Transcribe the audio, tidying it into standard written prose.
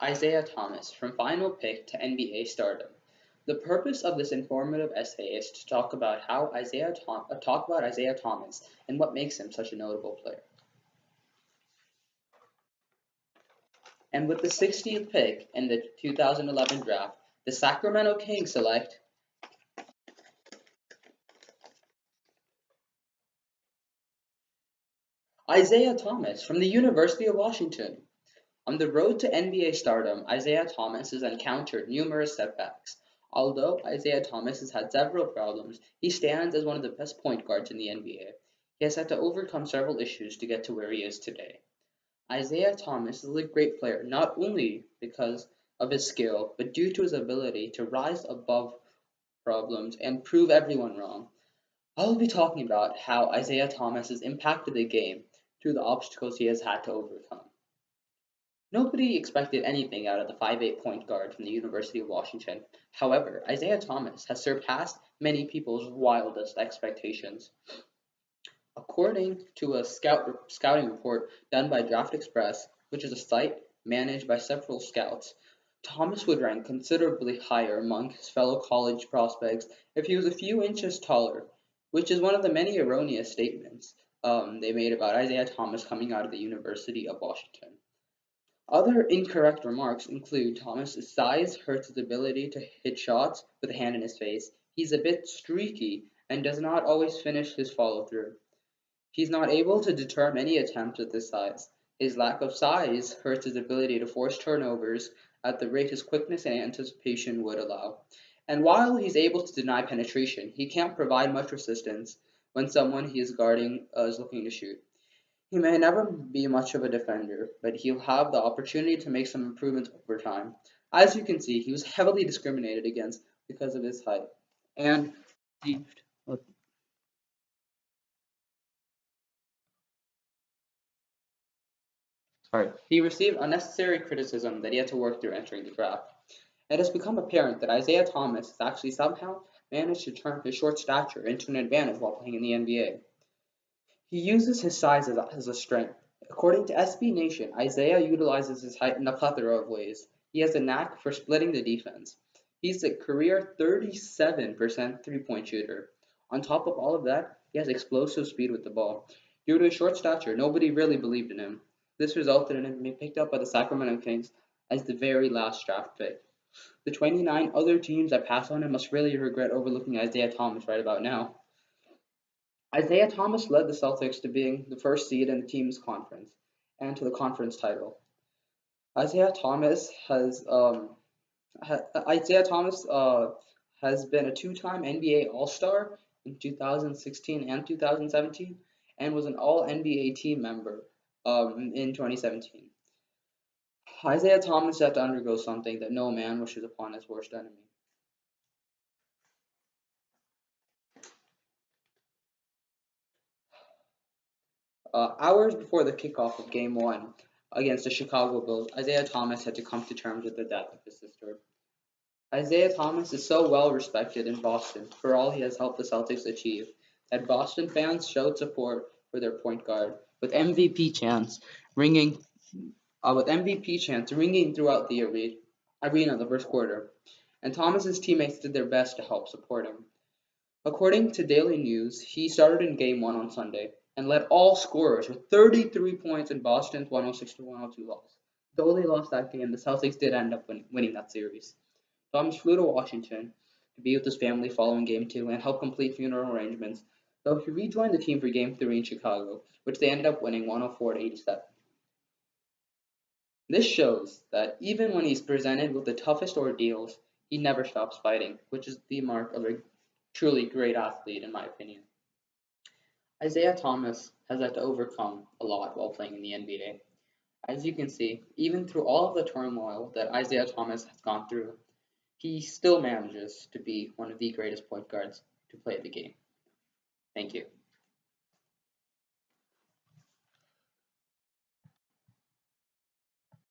Isaiah Thomas, from final pick to NBA stardom. The purpose of this informative essay is to talk about Isaiah Thomas and what makes him such a notable player. And with the 60th pick in the 2011 draft, the Sacramento Kings select Isaiah Thomas from the University of Washington. On the road to NBA stardom, Isaiah Thomas has encountered numerous setbacks. Although Isaiah Thomas has had several problems, he stands as one of the best point guards in the NBA. He has had to overcome several issues to get to where he is today. Isaiah Thomas is a great player not only because of his skill, but due to his ability to rise above problems and prove everyone wrong. I will be talking about how Isaiah Thomas has impacted the game through the obstacles he has had to overcome. Nobody expected anything out of the 5'8" point guard from the University of Washington. However, Isaiah Thomas has surpassed many people's wildest expectations. According to a scouting report done by Draft Express, which is a site managed by several scouts, Thomas would rank considerably higher among his fellow college prospects if he was a few inches taller, which is one of the many erroneous statements they made about Isaiah Thomas coming out of the University of Washington. Other incorrect remarks include Thomas's size hurts his ability to hit shots with a hand in his face. He's a bit streaky and does not always finish his follow through. He's not able to deter many attempts at this size. His lack of size hurts his ability to force turnovers at the rate his quickness and anticipation would allow. And while he's able to deny penetration, he can't provide much resistance when someone he is guarding is looking to shoot. He may never be much of a defender, but he'll have the opportunity to make some improvements over time. As you can see, he was heavily discriminated against because of his height. And he received unnecessary criticism that he had to work through entering the draft. It has become apparent that Isaiah Thomas has actually somehow managed to turn his short stature into an advantage while playing in the NBA. He uses his size as a strength. According to SB Nation, Isaiah utilizes his height in a plethora of ways. He has a knack for splitting the defense. He's a career 37% three-point shooter. On top of all of that, he has explosive speed with the ball. Due to his short stature, nobody really believed in him. This resulted in him being picked up by the Sacramento Kings as the very last draft pick. The 29 other teams that pass on him must really regret overlooking Isaiah Thomas right about now. Isaiah Thomas led the Celtics to being the first seed in the team's conference and to the conference title. Isaiah Thomas has been a two-time NBA All-Star in 2016 and 2017, and was an All-NBA team member in 2017. Isaiah Thomas had to undergo something that no man wishes upon his worst enemy. Hours before the kickoff of Game 1 against the Chicago Bulls, Isaiah Thomas had to come to terms with the death of his sister. Isaiah Thomas is so well respected in Boston for all he has helped the Celtics achieve that Boston fans showed support for their point guard with MVP chants ringing throughout the arena in the first quarter, and Thomas's teammates did their best to help support him. According to Daily News, he started in Game 1 on Sunday and led all scorers with 33 points in Boston's 106-102 loss. Though they lost that game, the Celtics did end up winning that series. Thomas flew to Washington to be with his family following Game 2 and help complete funeral arrangements, though he rejoined the team for Game 3 in Chicago, which they ended up winning 104-87. This shows that even when he's presented with the toughest ordeals, he never stops fighting, which is the mark of a truly great athlete, in my opinion. Isaiah Thomas has had to overcome a lot while playing in the NBA. As you can see, even through all of the turmoil that Isaiah Thomas has gone through, he still manages to be one of the greatest point guards to play the game. Thank you.